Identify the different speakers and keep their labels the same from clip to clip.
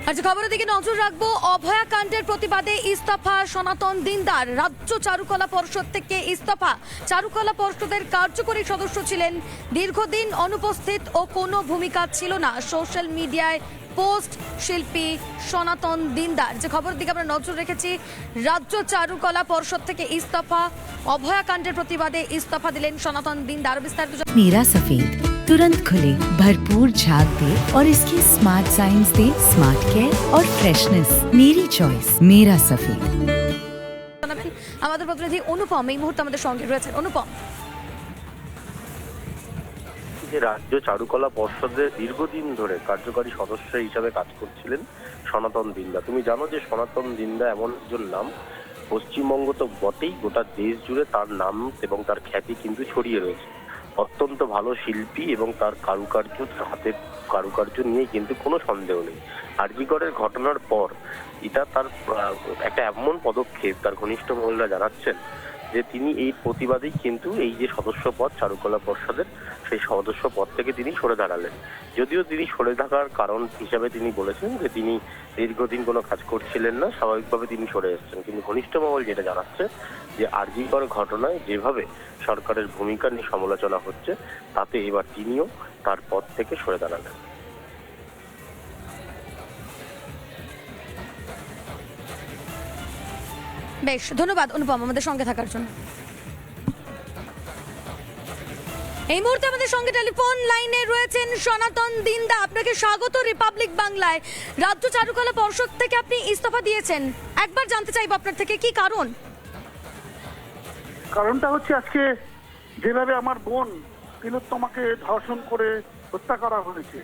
Speaker 1: আচ্ছা, খবরের দিকে নজর রাখবো। অভয়াকাণ্ডের প্রতিবাদে ইস্তফা সনাতন দিনদার। রাজ্য চারুকলা পর্ষদ থেকে ইস্তফা। চারুকলা পর্ষদের কার্যকরী সদস্য ছিলেন, দীর্ঘদিন অনুপস্থিত ও কোনো ভূমিকা ছিল না। সোশ্যাল মিডিয়ায় পোস্ট শিল্পী সনাতন দিনদার। যে খবরের দিকে আমরা নজর রেখেছি, রাজ্য চারুকলা পর্ষদ থেকে ইস্তফা। অভয়াকাণ্ডের প্রতিবাদে ইস্তফা দিলেন সনাতন দিনদার। বিস্তারিত
Speaker 2: नीरा सफेद तुरंत खुले, भरपूर झाग दे और इसकी स्मार्ट साइंस दे स्मार्ट केयर और फ्रेशनेस। मेरी चॉइस मेरा सफेद।
Speaker 1: জানাবেন আমাদের প্রতিনিধি অনুপম এই মুহূর্তে আমাদের সঙ্গে রয়েছেন। অনুপম,
Speaker 3: যে রাজ্য চারুকলা পর্ষদের দীর্ঘদিন ধরে কার্যকারী সদস্য হিসাবে কাজ করছিলেন সনাতন দিন্দা। তুমি জানো যে সনাতন দিন্দা এমন একজন নাম, পশ্চিমবঙ্গ তো বটেই, গোটা দেশ জুড়ে তার নাম এবং তার খ্যাতি কিন্তু ছড়িয়ে রয়েছে। অত্যন্ত ভালো শিল্পী এবং তার কারুকার্য, তার হাতের কারুকার্য নিয়ে কিন্তু কোনো সন্দেহ নেই। আরজিকরের ঘটনার পর এটা তার একটা এমন পদক্ষেপ, তার ঘনিষ্ঠ মহলরা জানাচ্ছেন যে তিনি এই প্রতিবাদেই কিন্তু এই যে সদস্য পদ চারুকলা পর্ষদের, সেই সদস্য পদ থেকে তিনি সরে দাঁড়ালেন। যদিও তিনি সরে থাকার কারণ হিসাবে তিনি বলেছেন যে তিনি দীর্ঘদিন কোনো কাজ করছিলেন না, স্বাভাবিকভাবে তিনি সরে এসেছেন। কিন্তু ঘনিষ্ঠ মহল যেটা জানাচ্ছে যে আরজিকর ঘটনায় যেভাবে সরকারের ভূমিকা নিয়ে সমালোচনা হচ্ছে, তাতে এবার তিনিও তার পদ থেকে সরে দাঁড়ালেন।
Speaker 1: বেশ ধন্যবাদ অনুপম আমাদের সঙ্গে থাকার জন্য। এই মুহূর্তে আমাদের সঙ্গে টেলিফোন লাইনে রয়েছেন সনাতন দিন্দা। আপনাকে স্বাগত রিপাবলিক বাংলায়। রাজ্য চারুকলা পর্ষদ থেকে আপনি ইস্তফা দিয়েছেন, একবার জানতে চাইবো আপনার থেকে কি কারণ?
Speaker 4: কারণটা হচ্ছে আজকে যেভাবে আমার বোন তিলোত্তমাকে ধর্ষণ করে হত্যা করা হয়েছে,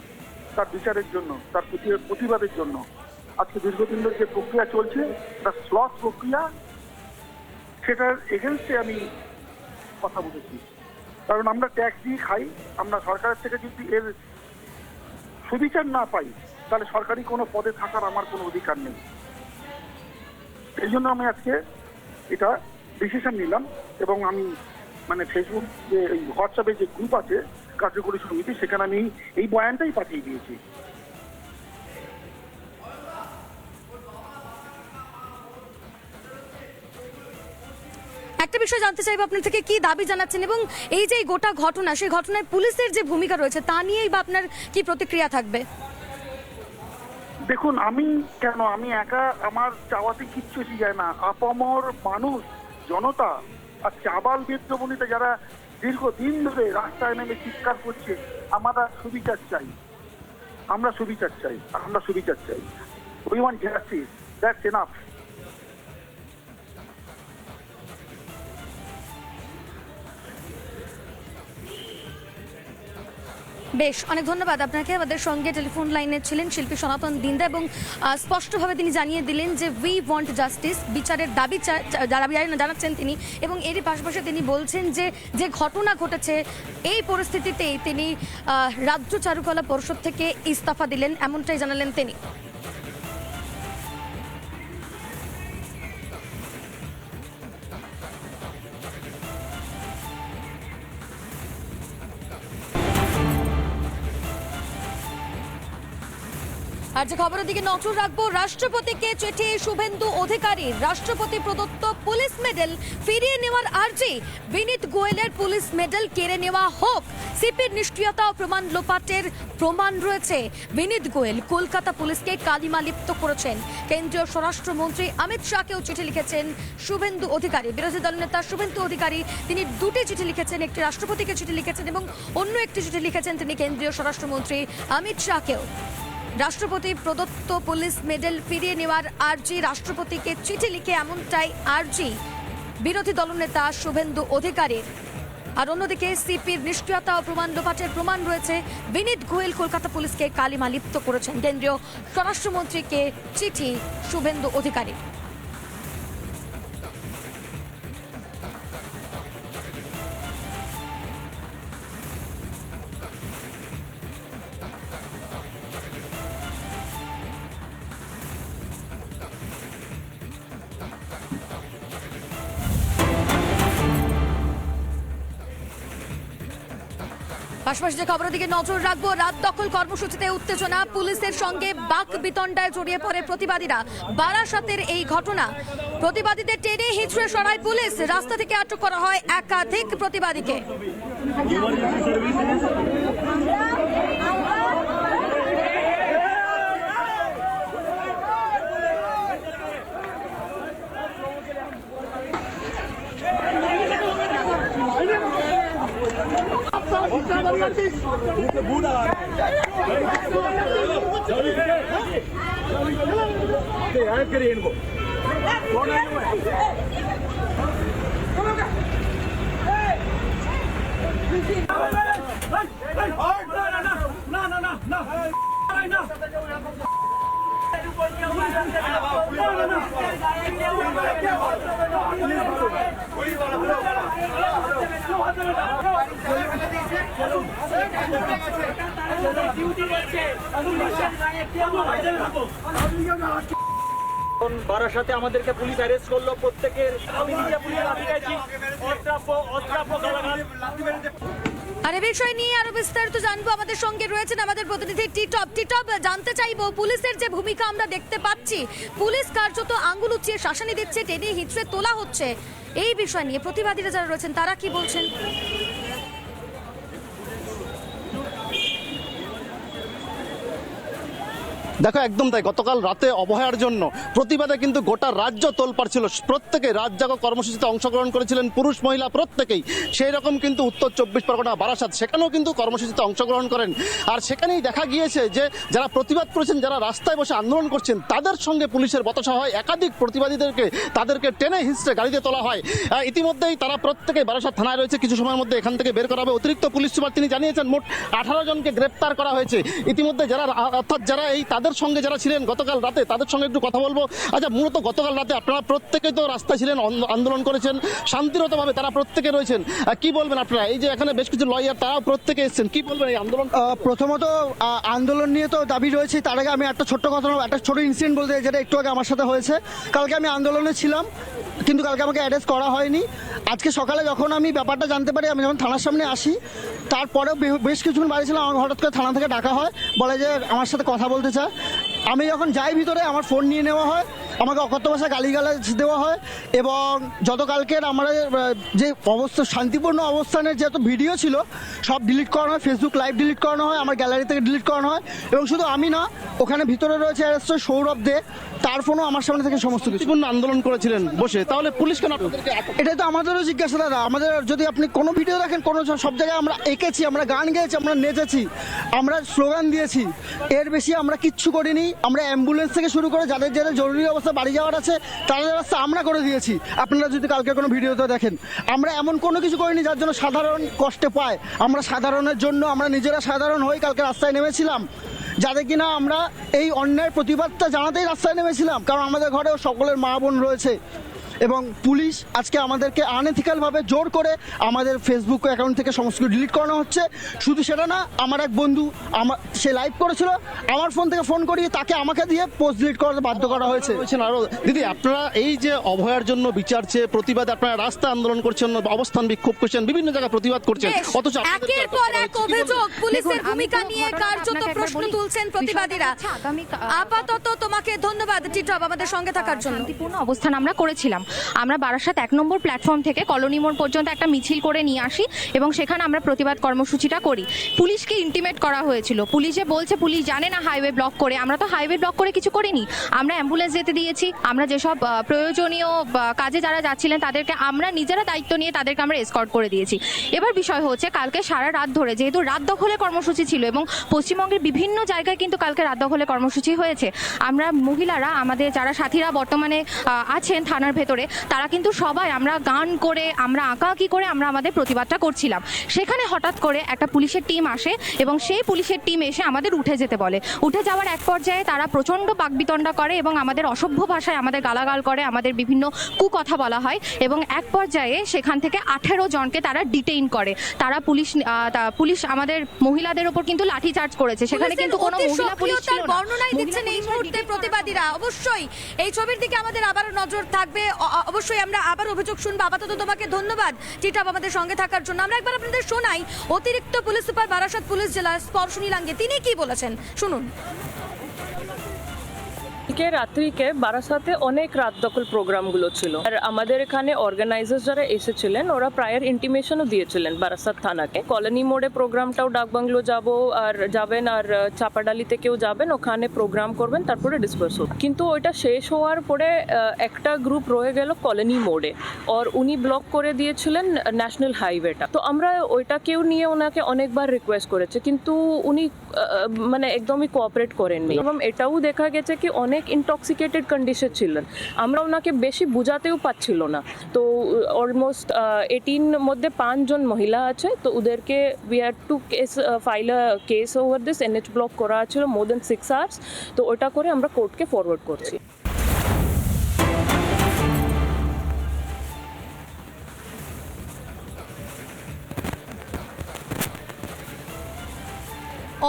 Speaker 4: তার বিচারের জন্য, তার প্রতিবাদের জন্য আজকে দীর্ঘদিন ধরে যে প্রক্রিয়া চলছে, তার স্লথ প্রক্রিয়া, সেটার এগেনস্টে আমি কথা বলেছি। কারণ আমরা ট্যাক্স দিয়ে খাই, আমরা সরকারের থেকে যদি এর সুবিচার না পাই, তাহলে সরকারি কোনো পদে থাকার আমার কোনো অধিকার নেই। এই জন্য আমি আজকে এটা ডিসিশন নিলাম এবং আমি ফেসবুক যে হোয়াটসঅ্যাপে যে গ্রুপ আছে কার্যকরী সমিতি, সেখানে আমি এই বয়ানটাই পাঠিয়ে দিয়েছি।
Speaker 1: একটা বিষয় জানতে চাইবো আপনার থেকে, কি দাবি জানাচ্ছেন এবং এই যে গোটা ঘটনা, সেই ঘটনায় পুলিশের যে ভূমিকা রয়েছে তা নিয়েই বা আপনার কি প্রতিক্রিয়া থাকবে?
Speaker 4: দেখুন, আমি একা আমার চাওয়াতে কিচ্ছু এসে যায় না। আপামর মানুষ, জনতা আর চাবাল বৃদ্ধবনিতা যারা দীর্ঘদিন ধরে রাস্তায় নেমে চিৎকার করছে, আমরা সুবিচার চাই, আমরা সুবিচার চাই, আমরা সুবিচার চাই। We want justice, that's enough.
Speaker 1: বেশ, অনেক ধন্যবাদ আপনাকে। আমাদের সঙ্গে টেলিফোন লাইনে ছিলেন শিল্পী সনাতন দিন্দা এবং স্পষ্টভাবে তিনি জানিয়ে দিলেন যে উই ওয়ান্ট জাস্টিস, বিচারের দাবি জানাচ্ছেন তিনি। এবং এরই পাশাপাশি তিনি বলছেন যে যে ঘটনা ঘটেছে এই পরিস্থিতিতেই তিনি রাজ্য চারুকলা পর্ষদ থেকে ইস্তফা দিলেন, এমনটাই জানালেন তিনি। আর যে খবরের দিকে নজর রাখবো, রাষ্ট্রপতিকে চিঠি শুভেন্দু অধিকারীর। রাষ্ট্রপতি প্রদত্ত পুলিশ মেডেল ফিরিয়ে নেওয়ার আর্জি। বিনীত গোয়েলের পুলিশ মেডেল কেড়ে নেওয়া হোক। সিপির নিষ্ক্রিয়তা ও প্রমাণ লোপাটের প্রমাণ রয়েছে। বিনীত গোয়েল কলকাতা পুলিশকে কালিমা লিপ্ত করেছেন। কেন্দ্রীয় স্বরাষ্ট্রমন্ত্রী অমিত শাহকেও চিঠি লিখেছেন শুভেন্দু অধিকারী। বিরোধী দলনেতা শুভেন্দু অধিকারী তিনি দুটি চিঠি লিখেছেন, একটি রাষ্ট্রপতিকে চিঠি লিখেছেন এবং অন্য একটি চিঠি লিখেছেন তিনি কেন্দ্রীয় স্বরাষ্ট্রমন্ত্রী অমিত শাহকেও। রাষ্ট্রপতি প্রদত্ত পুলিশ মেডেল ফিরিয়ে নেওয়ার আর্জি, রাষ্ট্রপতিকে চিঠি লিখে এমনটাই আর্জি বিরোধী দলনেতা শুভেন্দু অধিকারীর। আর অন্যদিকে সিপির নিষ্ক্রিয়তা ও প্রমাণ লোপাটের প্রমাণ রয়েছে। বিনীত গোয়েল কলকাতা পুলিশকে কালিমা লিপ্ত করেছেন। কেন্দ্রীয় স্বরাষ্ট্রমন্ত্রীকে চিঠি শুভেন্দু অধিকারী। পাশাপাশি যে খবরের দিকে নজর রাখবো, রাত দখল কর্মসূচিতে উত্তেজনা, পুলিশের সঙ্গে বাক বিতণ্ডায় জড়িয়ে পড়ে প্রতিবাদীরা। বারাসাতের এই ঘটনা, প্রতিবাদীদের টেনে হিঁচড়ে সরায় পুলিশ, রাস্তা থেকে আটক করা হয় একাধিক প্রতিবাদীকে।
Speaker 5: বারাসাতে আমাদেরকে পুলিশ অ্যারেস্ট করলো, প্রত্যেকের আমি নিজে পুলিশ লাঠি খাইছি, অস্ত্রাপ্য গালাগাল।
Speaker 1: আর এ বিষয় নিয়ে আরো বিস্তারিত জানবো, আমাদের সঙ্গে রয়েছেন আমাদের প্রতিনিধি টিটপ। টিটপ, জানতে চাইবো পুলিশের যে ভূমিকা আমরা দেখতে পাচ্ছি, পুলিশ কার্যত আঙ্গুল উঁচিয়ে শাসানি দিচ্ছে, টেনে হিঁচড়ে তোলা হচ্ছে, এই বিষয় নিয়ে প্রতিবাদীরা যারা রয়েছেন তারা কি বলছেন?
Speaker 6: দেখো, একদম তাই। গতকাল রাতে অবহেলার জন্য প্রতিবাদে কিন্তু গোটা রাজ্য তোলপাড় ছিল। প্রত্যেকে রাত জাগো কর্মসূচিতে অংশগ্রহণ করেছিলেন, পুরুষ মহিলা প্রত্যেকেই। সেই রকম কিন্তু উত্তর 24 পরগনা বারাসাত, সেখানেও কিন্তু কর্মসূচিতে অংশগ্রহণ করেন। আর সেখানেই দেখা গিয়েছে যে যারা প্রতিবাদ করেছেন, যারা রাস্তায় বসে আন্দোলন করছেন, তাদের সঙ্গে পুলিশের বচসা হয়। একাধিক প্রতিবাদীদেরকে তাদেরকে টেনে হিঁচড়ে গাড়িতে তোলা হয়। ইতিমধ্যেই তারা প্রত্যেকেই বারাসাত থানায় রয়েছে, কিছু সময়ের মধ্যে এখান থেকে বের করা হবে। অতিরিক্ত পুলিশ সুপার তিনি জানিয়েছেন মোট 18 জনকে গ্রেপ্তার করা হয়েছে ইতিমধ্যে। যারা অর্থাৎ যারা এই তাদের সঙ্গে যারা ছিলেন গতকাল রাতে, তাদের সঙ্গে একটু কথা বলবো। আচ্ছা, মূলত গতকাল রাতে আপনারা প্রত্যেকেই তো রাস্তায় ছিলেন, আন্দোলন করেছেন শান্তিরতভাবে, তারা প্রত্যেকে রয়েছেন। কি বলবেন আপনারা? এই যে এখানে বেশ কিছু লয়ার তারাও প্রত্যেকে এসেছেন, কি বলবেন এই আন্দোলন?
Speaker 7: প্রথমত আন্দোলন নিয়ে তো দাবি রয়েছে। তার আগে আমি একটা ছোট্ট কথা, একটা ছোট ইনসিডেন্ট বলতে, যেটা একটু আগে আমার সাথে হয়েছে। কালকে আমি আন্দোলনে ছিলাম, কিন্তু কালকে আমাকে অ্যারেস্ট করা হয়নি। আজকে সকালে যখন আমি ব্যাপারটা জানতে পারি, আমি যখন থানার সামনে আসি, তারপরেও বেশ কিছুক্ষণ বাড়ি ছিলাম, আমাকে হঠাৎ করে থানা থেকে ডাকা হয়, বলে যে আমার সাথে কথা বলতে চায়। আমি যখন যাই ভিতরে, আমার ফোন নিয়ে নেওয়া হয়, আমাকে অকথ্য ভাষায় গালিগালাজ দেওয়া হয়, এবং গতকালকের আমাদের যে অবস্থা, শান্তিপূর্ণ অবস্থানের যত ভিডিও ছিল সব ডিলিট করানো হয়, ফেসবুক লাইভ ডিলিট করানো হয়, আমার গ্যালারি থেকে ডিলিট করানো হয়। এবং শুধু আমি না, ওখানে ভিতরে রয়েছে অ্যারেস্ট সৌরভ দে, তার ফোনও আমার সামনে থেকে সমস্ত কিছু।
Speaker 6: আন্দোলন করেছিলেন বসে, তাহলে পুলিশ কেন আপনাদেরকে?
Speaker 7: এটাই তো আমাদেরও জিজ্ঞাসা দাদা। আমাদের যদি আপনি কোনো ভিডিও দেখেন, কোনো সব জায়গায় আমরা এঁকেছি, আমরা গান গেয়েছি, আমরা নেচেছি, আমরা স্লোগান দিয়েছি, এর বেশি আমরা কিচ্ছু করিনি। আমরা অ্যাম্বুলেন্স থেকে শুরু করে যাদের যাদের জরুরি অবস্থা বাড়ি যাওয়ার আছে, তাদের রাস্তা আমরা করে দিয়েছি। আপনারা যদি কালকে কোনো ভিডিওতে দেখেন, আমরা এমন কোনো কিছু করিনি যার জন্য সাধারণ কষ্টে পায়। আমরা সাধারণের জন্য, আমরা নিজেরা সাধারণ হয়ে কালকে রাস্তায় নেমেছিলাম, যাদের কিনা আমরা এই অন্যায়ের প্রতিবাদটা জানাতেই রাস্তায় নেমেছিলাম। কারণ আমাদের ঘরেও সকলের মা বোন রয়েছে, এবং পুলিশ আজকে আমাদেরকে আনএথিক্যালভাবে জোর করে আমাদের ফেসবুক অ্যাকাউন্ট থেকে সমস্ত কিছু ডিলিট করানো হচ্ছে। শুধু সেটা না, আমার এক বন্ধু, সে লাইভ করেছিল, আমার ফোন থেকে ফোন করিয়ে তাকে আমাকে দিয়ে পোস্ট ডিলিট করাতে বাধ্য করা হয়েছে।
Speaker 6: আরো দিদি, আপনারা এই যে অভয়ার জন্য বিচার চেয়ে প্রতিবাদে আপনারা রাস্তা আন্দোলন করছেন, অবস্থান বিক্ষোভ করছেন, বিভিন্ন জায়গায় প্রতিবাদ করছেন, অথচ
Speaker 1: একের পর এক অভিযোগ পুলিশের ভূমিকা নিয়ে কার্যত প্রশ্ন তুলছেন প্রতিবাদীরা। আপাতত তোমাকে ধন্যবাদ টিটপ আমাদের সঙ্গে থাকার জন্য।
Speaker 8: শান্তিপূর্ণ অবস্থান আমরা করেছিলাম। আমরা বারাসাত 1 নম্বর প্ল্যাটফর্ম থেকে কলোনি মোড় পর্যন্ত একটা মিছিল করে নিয়ে আসি, এবং সেখানে আমরা প্রতিবাদ কর্মসূচিটা করি। পুলিশকে ইন্টিমেট করা হয়েছিল, পুলিশে বলছে পুলিশ জানে না হাইওয়ে ব্লক করে। আমরা তো হাইওয়ে ব্লক করে কিছু করিনি, আমরা অ্যাম্বুলেন্স যেতে দিয়েছি। আমরা যেসব প্রয়োজনীয় কাজে যারা যাচ্ছিলেন, তাদেরকে আমরা নিজেরা দায়িত্ব নিয়ে তাদেরকে আমরা এসকর্ট করে দিয়েছি। এবার বিষয় হচ্ছে, কালকে সারা রাত ধরে, যেহেতু রাত দখলে কর্মসূচি ছিল, এবং পশ্চিমবঙ্গের বিভিন্ন জায়গায় কিন্তু কালকে রাত দখলে কর্মসূচি হয়েছে, আমরা মহিলারা, আমাদের যারা সাথীরা বর্তমানে আছেন থানার ভেতরে, তারা কিন্তু সবাই আমরা গান করে, আমরা আঁকাআঁকি করে আমরা আমাদের প্রতিবাদটা করছিলাম। সেখানে হঠাৎ করে একটা পুলিশের টিম আসে, এবং সেই পুলিশের টিম এসে আমাদের উঠে যেতে বলে। উঠে যাওয়ার এক পর্যায়ে তারা প্রচণ্ড বাকবিতণ্ডা করে, এবং আমাদের অসভ্য ভাষায় আমাদের গালাগাল করে, আমাদের বিভিন্ন কুকথা বলা হয়, এবং এক পর্যায়ে সেখান থেকে 18 জনকে তারা ডিটেইন করে। তারা পুলিশ আমাদের মহিলাদের ওপর কিন্তু লাঠি চার্জ করেছে। সেখানে কিন্তু কোনো মহিলা পুলিশ ছিল না।
Speaker 1: বর্ণনাই দিচ্ছেন এই মুহূর্তে প্রতিবাদীরা। অবশ্যই এই ছবির দিকে আমাদের আবারও নজর থাকবে। অবশ্যই আমরা আবার অভিযোগ শুনবো। আপাতত তোমাকে ধন্যবাদ টিটাপ আমাদের সঙ্গে থাকার জন্য। আমরা একবার আপনাদের শোনাই অতিরিক্ত পুলিশ সুপার বারাসাত পুলিশ জেলা স্পর্শনী লাঙ্গে, তিনি কি বলেছেন শুনুন।
Speaker 9: রাত্রিকে বারাসাতে অনেক রাত দখল প্রোগ্রামগুলো ছিল, আর আমাদের এখানে অর্গানাইজার যারা এসেছিলেন ওরা প্রায়ার ইন্টিমেশনও দিয়েছিলেন বারাসাত থানাকে। কলোনি মোড়ে প্রোগ্রামটাও ডাকবাংলো যাবেন আর চাপাডালি থেকেও যাবেন, ওখানে প্রোগ্রাম করবেন, তারপরে ডিসপার্স হবে। কিন্তু ওইটা শেষ হওয়ার পরে একটা গ্রুপ রয়ে গেল কলোনি মোড়ে, আর উনি ব্লক করে দিয়েছিলেন ন্যাশনাল হাইওয়েটা। তো আমরা ওইটাকেও নিয়ে ওনাকে অনেকবার রিকোয়েস্ট করেছে, কিন্তু উনি মানে একদমই কোঅপারেট করেননি। এবং এটাও দেখা গেছে কি অনেক ইনটক্সিকেটেড কন্ডিশন ছিলেন, আমরা ওনাকে বেশি বুঝাতেও পারছিল না। তো অলমোস্ট 18 মধ্যে 5 জন মহিলা আছে, তো ওদেরকে we had to file a case over this. NH block করা ছিল মোর দেন 6 আওয়ার্স, তো ওটা করে আমরা কোর্টকে ফরওয়ার্ড করছি।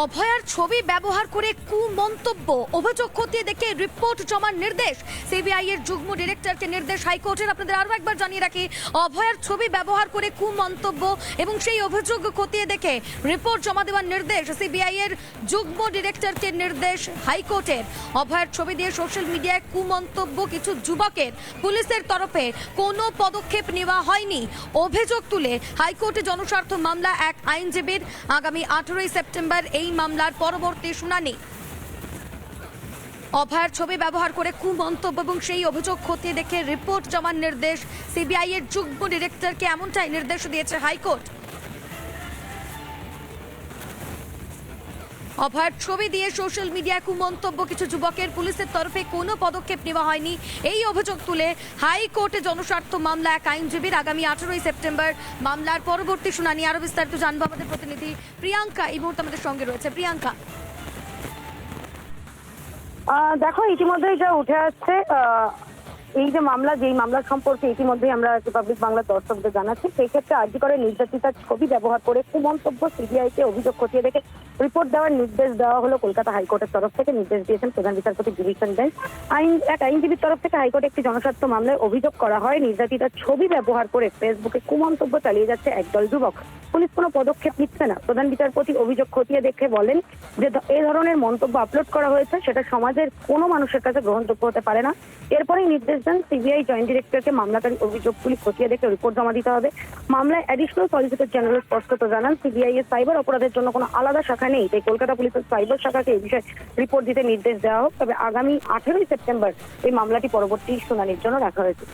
Speaker 1: অভয়ার ছবি ব্যবহার করে কুমন্তব্য, অভিযোগ খতিয়ে দেখে রিপোর্ট জমার নির্দেশ সিবিআই এর যুগ্ম ডিরেক্টরকে নির্দেশ হাইকোর্টের। আপনাদের আরও একবার জানিয়ে রাখি, অভয়ার ছবি ব্যবহার করে কুমন্তব্য এবং সেই অভিযোগ খতিয়ে দেখে রিপোর্ট জমা দেওয়ার নির্দেশ সিবিআই এর যুগ্ম ডিরেক্টরকে নির্দেশ হাইকোর্টের। অভয়ার ছবি দিয়ে সোশ্যাল মিডিয়ায় কুমন্তব্য কিছু যুবকের পুলিশের তরফে কোনো পদক্ষেপ নেওয়া হয়নি অভিযোগ তুলে হাইকোর্টে জনস্বার্থ মামলা এক আইনজীবীর। আগামী 18 সেপ্টেম্বর এই মামলার পরবর্তী শুনানি। অভয়ার ছবি ব্যবহার করে কুমন্তব্য এবং সেই অভিযোগ খতিয়ে দেখে রিপোর্ট জমার নির্দেশ সিবিআই এর যুগ্ম ডিরেক্টরকে, এমনটাই নির্দেশ দিয়েছে হাইকোর্ট। অভয়ার ছবি দিয়ে সোশ্যাল মিডিয়ায় কুমন্তব্য কিছু যুবকের, পুলিশের তরফে কোনো পদক্ষেপ নেওয়া হয়নি এই অভিযোগ তুলে হাইকোর্টে জনস্বার্থ মামলা এক আইনজীবীর। আগামী 18 সেপ্টেম্বর মামলার পরবর্তী শুনানি। আরো বিস্তারিত জানবো আমাদের প্রতিনিধি প্রিয়াঙ্কা এই মুহূর্তে আমাদের সঙ্গে রয়েছে। প্রিয়াঙ্কা,
Speaker 10: দেখো ইতিমধ্যেই যা উঠে আসছে, এই যে মামলা, যেই মামলা সম্পর্কে ইতিমধ্যেই আমরা রিপাবলিক বাংলার দর্শকদের জানাচ্ছি, সেই ক্ষেত্রে আর্জি করে নির্যাতিতার ছবি ব্যবহার করে কুমন্তব্য সিবিআইকে অভিযোগ খতিয়ে দেখে রিপোর্ট দেওয়ার নির্দেশ দেওয়া হলো কলকাতা হাইকোর্টের তরফ থেকে। নির্দেশ দিয়েছেন প্রধান বিচারপতি ডিভিশন বেঞ্চ। এক আইনজীবীর তরফ থেকে হাইকোর্টে একটি জনস্বার্থ মামলায় অভিযোগ করা হয় নির্যাতিতার ছবি ব্যবহার করে ফেসবুকে কুমন্তব্য চালিয়ে যাচ্ছে একদল যুবক, পুলিশ কোনো পদক্ষেপ নিচ্ছে না। প্রধান বিচারপতি অভিযোগ খতিয়ে দেখে বলেন যে এই ধরনের মন্তব্য আপলোড করা হয়েছে সেটা সমাজের কোনো মানুষের কাছে গ্রহণযোগ্য হতে পারে না। এরপরেই নির্দেশ দেন সিবিআই জয়েন্ট ডিরেক্টরকে মামলাকারী অভিযোগগুলি খতিয়ে দেখে রিপোর্ট জমা দিতে হবে। মামলায় অ্যাডিশনাল সলিসিটর জেনারেল স্পষ্টত জানান সিবিআই এর সাইবার অপরাধের জন্য কোনো আলাদা শাখা নেই, তাই কলকাতা পুলিশের সাইবার শাখাকে এই বিষয়ে রিপোর্ট দিতে নির্দেশ দেওয়া হোক। তবে আগামী 18 সেপ্টেম্বর এই মামলাটি পরবর্তী শুনানির জন্য রাখা হয়েছে।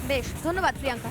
Speaker 1: বেশ, ধন্যবাদ প্রিয়াঙ্কা।